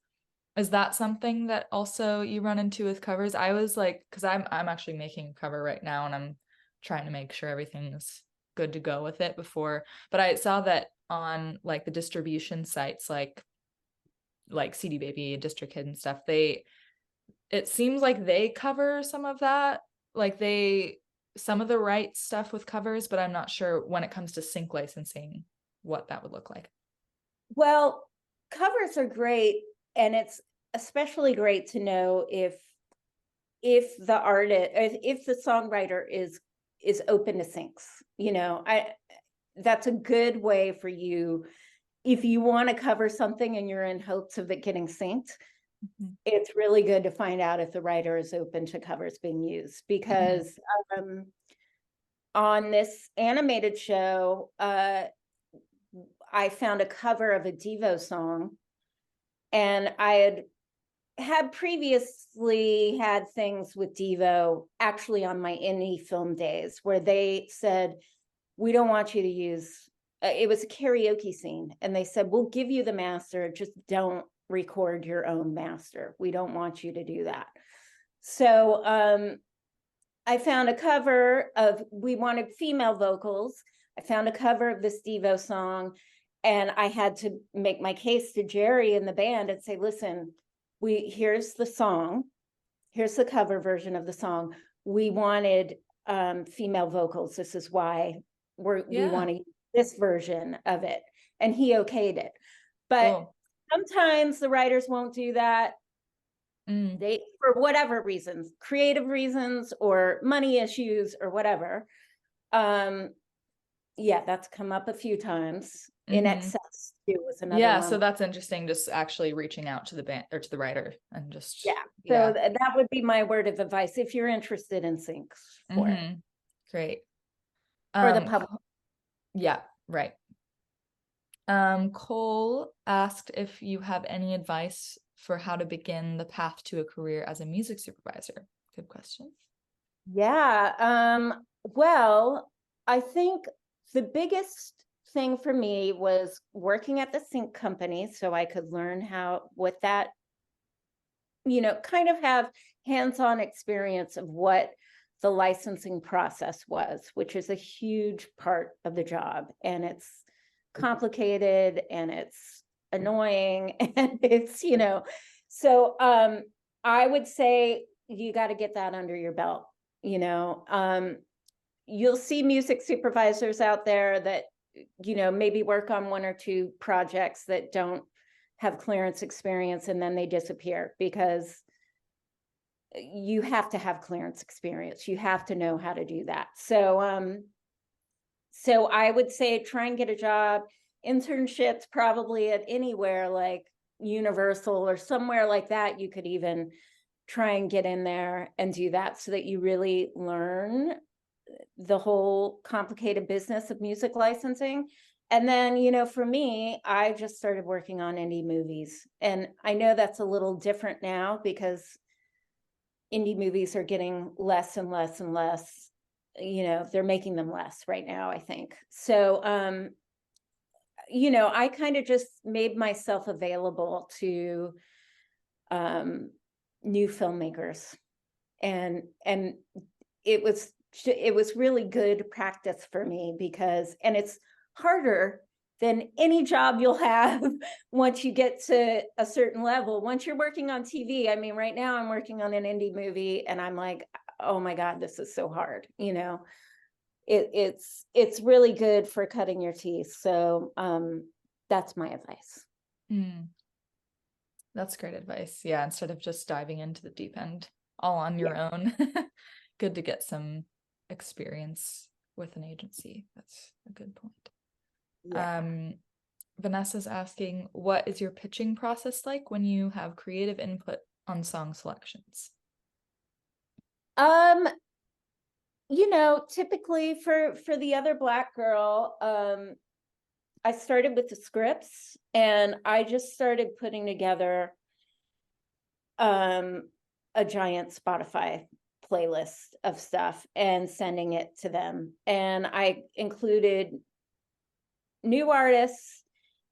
Is that something that also you run into with covers? I was like, because I'm actually making a cover right now and I'm trying to make sure everything's good to go with it before. But I saw that on like the distribution sites like CD Baby, DistroKid and stuff, it seems like they cover some of that. Like some of the right stuff with covers, but I'm not sure when it comes to sync licensing what that would look like. Well, covers are great, and it's especially great to know if the artist, if the songwriter is open to syncs. That's a good way for you if you want to cover something and you're in hopes of it getting synced. It's really good to find out if the writer is open to covers being used, because on this animated show, I found a cover of a Devo song, and I had previously had things with Devo actually on my indie film days where they said, we don't want you to use, it was a karaoke scene, and they said, we'll give you the master, just don't record your own master. We don't want you to do that. So I found a cover we wanted female vocals. I found a cover of this Devo song, and I had to make my case to Jerry and the band and say, listen, here's the song. Here's the cover version of the song. We wanted female vocals. This is why we want to use this version of it. And he okayed it. But sometimes the writers won't do that. They, for whatever reasons, creative reasons or money issues or whatever. That's come up a few times. In Excess too was another one. So that's interesting, just actually reaching out to the band or to the writer and just so that would be my word of advice if you're interested in syncs for it. Great. For the public. Yeah, right. Cole asked if you have any advice for how to begin the path to a career as a music supervisor. Good question. Yeah. Well, I think the biggest thing for me was working at the sync company so I could learn what that, kind of have hands-on experience of what the licensing process was, which is a huge part of the job. And it's complicated and it's annoying and it's, so I would say you got to get that under your belt. You'll see music supervisors out there that, maybe work on one or two projects that don't have clearance experience and then they disappear because you have to have clearance experience. You have to know how to do that. So, so I would say try and get a job, internships probably at anywhere like Universal or somewhere like that. You could even try and get in there and do that so that you really learn the whole complicated business of music licensing. And then, for me, I just started working on indie movies. And I know that's a little different now because indie movies are getting less and less and less, they're making them less right now, I think. So, I kind of just made myself available to new filmmakers. And it was really good practice for me and it's harder than any job you'll have once you get to a certain level. Once you're working on TV, I mean, right now I'm working on an indie movie and I'm like, oh my God, this is so hard. It's really good for cutting your teeth. So that's my advice. That's great advice. Yeah, instead of just diving into the deep end all on your own. Good to get some experience with an agency. That's a good point. Yeah. Vanessa's asking, what is your pitching process like when you have creative input on song selections? Typically for the other Black girl, I started with the scripts and I just started putting together a giant Spotify playlist of stuff and sending it to them. And I included new artists,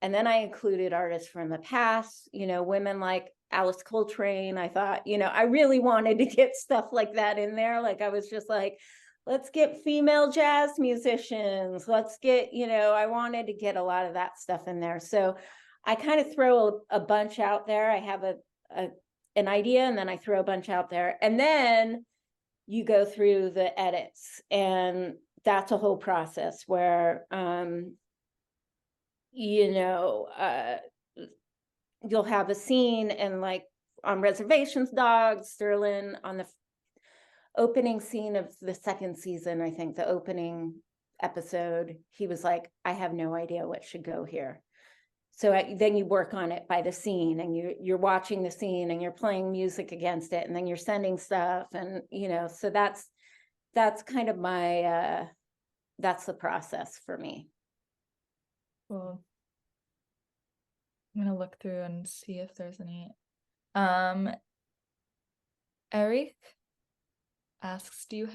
and then I included artists from the past, women like Alice Coltrane. I thought, I really wanted to get stuff like that in there. Like I was just like, let's get female jazz musicians. Let's get, I wanted to get a lot of that stuff in there. So I kind of throw a bunch out there. I have an idea and then I throw a bunch out there. And then you go through the edits. And that's a whole process where, you'll have a scene and like on Reservations Dogs, Sterling on the opening scene of the second season, I think the opening episode, he was like, I have no idea what should go here. So then you work on it by the scene and you're watching the scene and you're playing music against it and then you're sending stuff. And, so that's kind of that's the process for me. Cool. I'm gonna look through and see if there's any. Eric asks, do you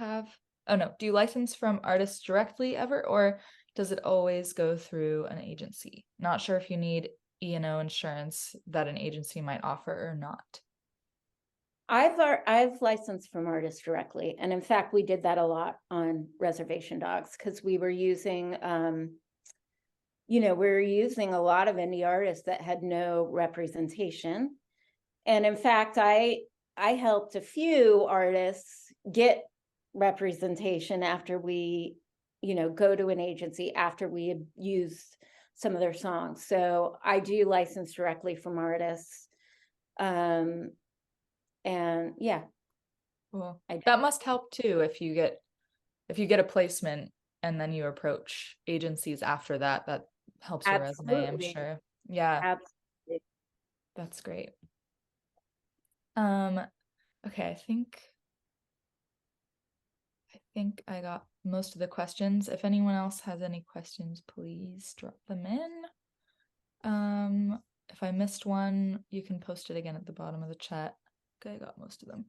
license from artists directly ever, or does it always go through an agency? Not sure if you need E&O insurance that an agency might offer or not. I've licensed from artists directly, and in fact, we did that a lot on Reservation Dogs because we were using, we were using a lot of indie artists that had no representation, and in fact, I helped a few artists get representation after we, go to an agency after we had used some of their songs. So I do license directly from artists. And yeah. Cool. That must help too if you get a placement and then you approach agencies after that. That helps your resume, I'm sure. Yeah. Absolutely. That's great. Okay, I think I got most of the questions. If anyone else has any questions, please drop them in. If I missed one, you can post it again at the bottom of the chat. Okay, I got most of them.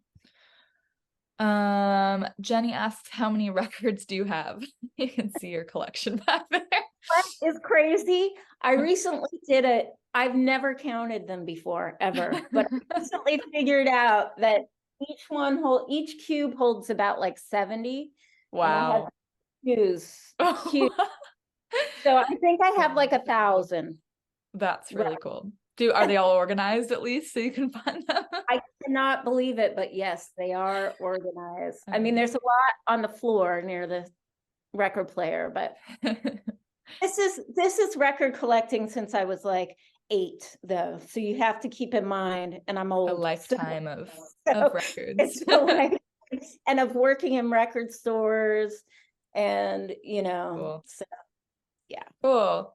Jenny asks, how many records do you have? You can see your collection back there. What is crazy? I recently did it. I've never counted them before, ever, but I recently figured out that each cube holds about like 70. And I have Wow. cubes. So I think I have like 1,000. That's really cool. Are they all organized at least so you can find them? I cannot believe it, but yes, they are organized. I mean, there's a lot on the floor near the record player, but this is record collecting since I was like 8, though. So you have to keep in mind, and I'm old. A lifetime of records. It's and of working in record stores, and Cool. so yeah. Cool.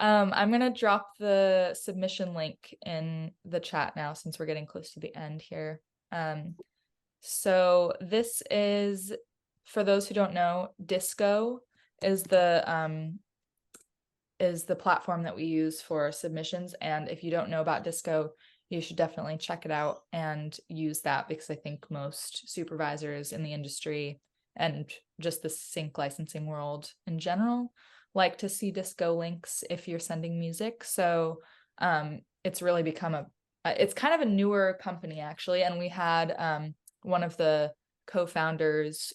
I'm gonna drop the submission link in the chat now since we're getting close to the end here. So this is, for those who don't know, Disco is the platform that we use for submissions. And if you don't know about Disco, you should definitely check it out and use that, because I think most supervisors in the industry and just the sync licensing world in general like to see Disco links if you're sending music. So it's really become it's kind of a newer company actually. And we had one of the co-founders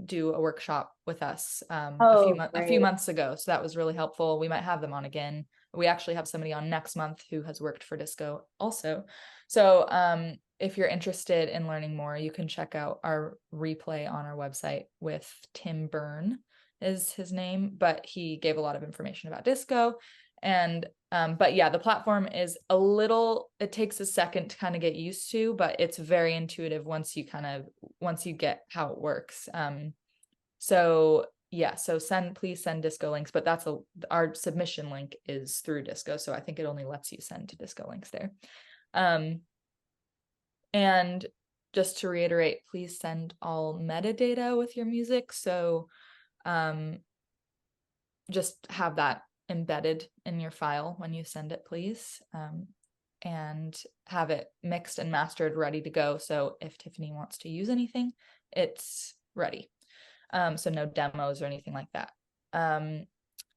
do a workshop with us a few months ago. So that was really helpful. We might have them on again. We actually have somebody on next month who has worked for Disco also. So if you're interested in learning more, you can check out our replay on our website with Tim Byrne is his name, but he gave a lot of information about Disco. And but yeah, the platform is it takes a second to kind of get used to, but it's very intuitive once you get how it works. So yeah, so please send Disco links, but our submission link is through Disco, so I think it only lets you send to Disco links there. And just to reiterate, please send all metadata with your music. So just have that embedded in your file when you send it, please, and have it mixed and mastered, ready to go. So if Tiffany wants to use anything, it's ready. So no demos or anything like that.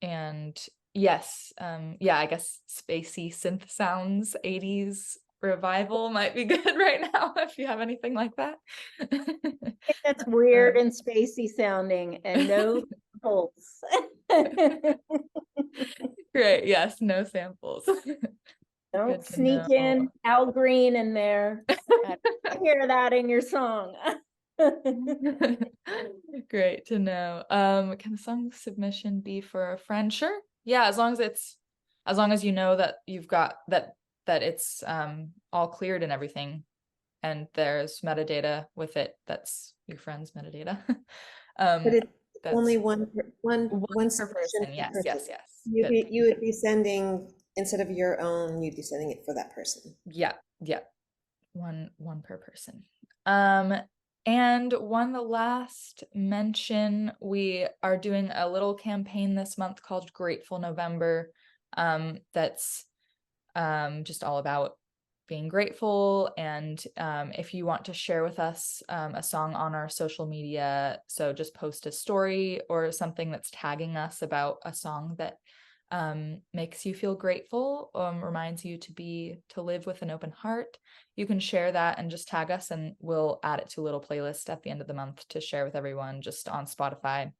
And yes, yeah, I guess spacey synth sounds, 80s revival might be good right now if you have anything like that. That's weird and spacey sounding, and no samples. Great, yes, no samples. Don't sneak in Al Green in there. I hear that in your song. Great to know. Can the song submission be for a friend? Sure. Yeah, as long as you know that you've got that it's all cleared and everything, and there's metadata with it that's your friend's metadata. But it's that's only one per submission person. Yes, per yes, person. yes. You would be sending, instead of your own, you'd be sending it for that person. Yeah. One per person. And the last mention, we are doing a little campaign this month called Grateful November. That's just all about being grateful. And if you want to share with us a song on our social media, so just post a story or something that's tagging us about a song that makes you feel grateful, reminds you to live with an open heart. You can share that and just tag us, and we'll add it to a little playlist at the end of the month to share with everyone just on Spotify.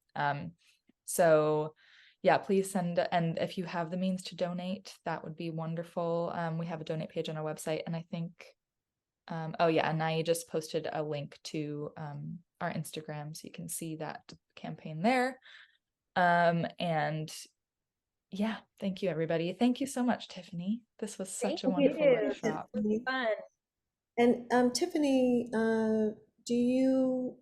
So yeah, please send, and if you have the means to donate, that would be wonderful. We have a donate page on our website, and I think oh yeah, Anaya just posted a link to our Instagram, so you can see that campaign there. And yeah, thank you, everybody. Thank you so much, Tiffany. This was such a wonderful workshop. Fun. And Tiffany, do you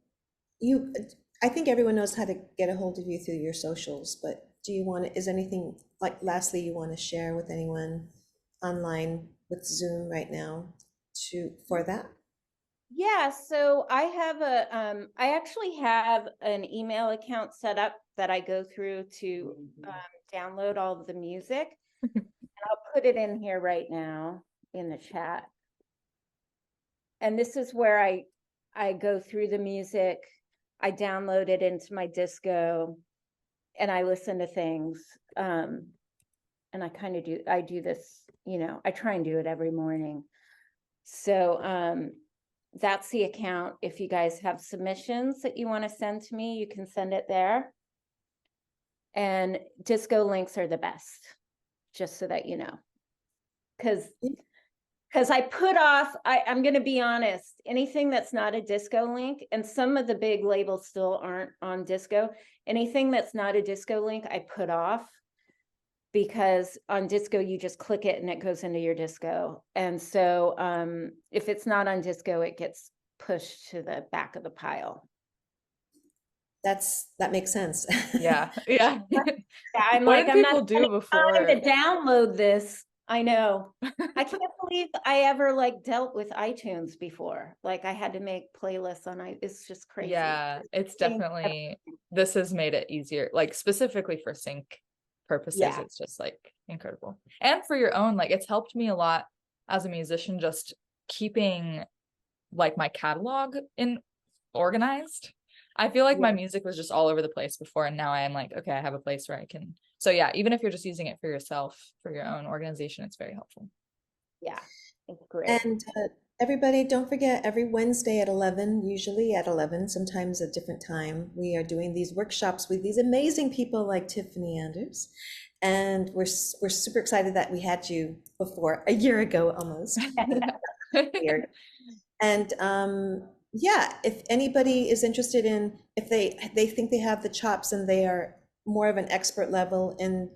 I think everyone knows how to get a hold of you through your socials, but is anything, like, lastly, you want to share with anyone online with Zoom right now for that? Yeah, so I have I actually have an email account set up that I go through to download all of the music. And I'll put it in here right now in the chat. And this is where I I go through the music, I download it into my disco, and I listen to things. And I kind of do this, I try and do it every morning. So that's the account. If you guys have submissions that you want to send to me, you can send it there. And disco links are the best, just so that you know. Because I put off, I'm going to be honest, anything that's not a disco link, and some of the big labels still aren't on disco, anything that's not a disco link, I put off, because on disco, you just click it and it goes into your disco. And so if it's not on disco, it gets pushed to the back of the pile. That makes sense. Yeah. Yeah. Yeah, I'm What like, did I'm people not do before? to download this. I know. I can't believe I ever like dealt with iTunes before. Like I had to make playlists on it's just crazy. Yeah, it's definitely, this has made it easier, like specifically for sync purposes. Yeah. It's just like incredible. And for your own, like it's helped me a lot as a musician, just keeping like my catalog organized. I feel like my Yeah. music was just all over the place before, and now I am like, okay, I have a place where I can. So yeah, even if you're just using it for yourself, for your own organization, it's very helpful. Yeah, it's great. And everybody, don't forget, every Wednesday at 11, usually at 11, sometimes a different time, we are doing these workshops with these amazing people like Tiffany Anders. And we're super excited that we had you before, a year ago almost. Weird. And yeah, if anybody is interested in, if they think they have the chops and they are more of an expert level in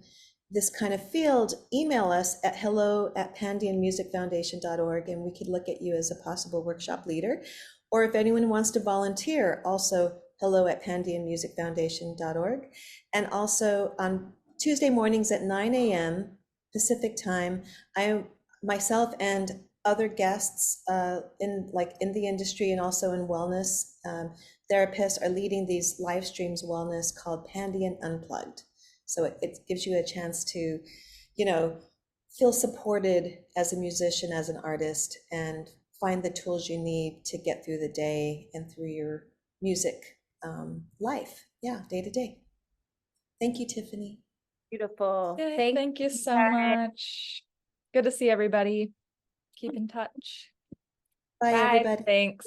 this kind of field, email us at hello@pandionmusicfoundation.org, and we could look at you as a possible workshop leader. Or if anyone wants to volunteer, also hello@pandionmusicfoundation.org. And also on Tuesday mornings at 9 a.m. Pacific time, myself and other guests in the industry and also in wellness therapists are leading these live streams wellness called Pandion Unplugged. So it gives you a chance to, feel supported as a musician, as an artist, and find the tools you need to get through the day and through your music life. Yeah, day to day. Thank you, Tiffany. Beautiful. Yay, thank you so much. Good to see everybody. Keep in touch. Bye, Bye. everybody. Thanks.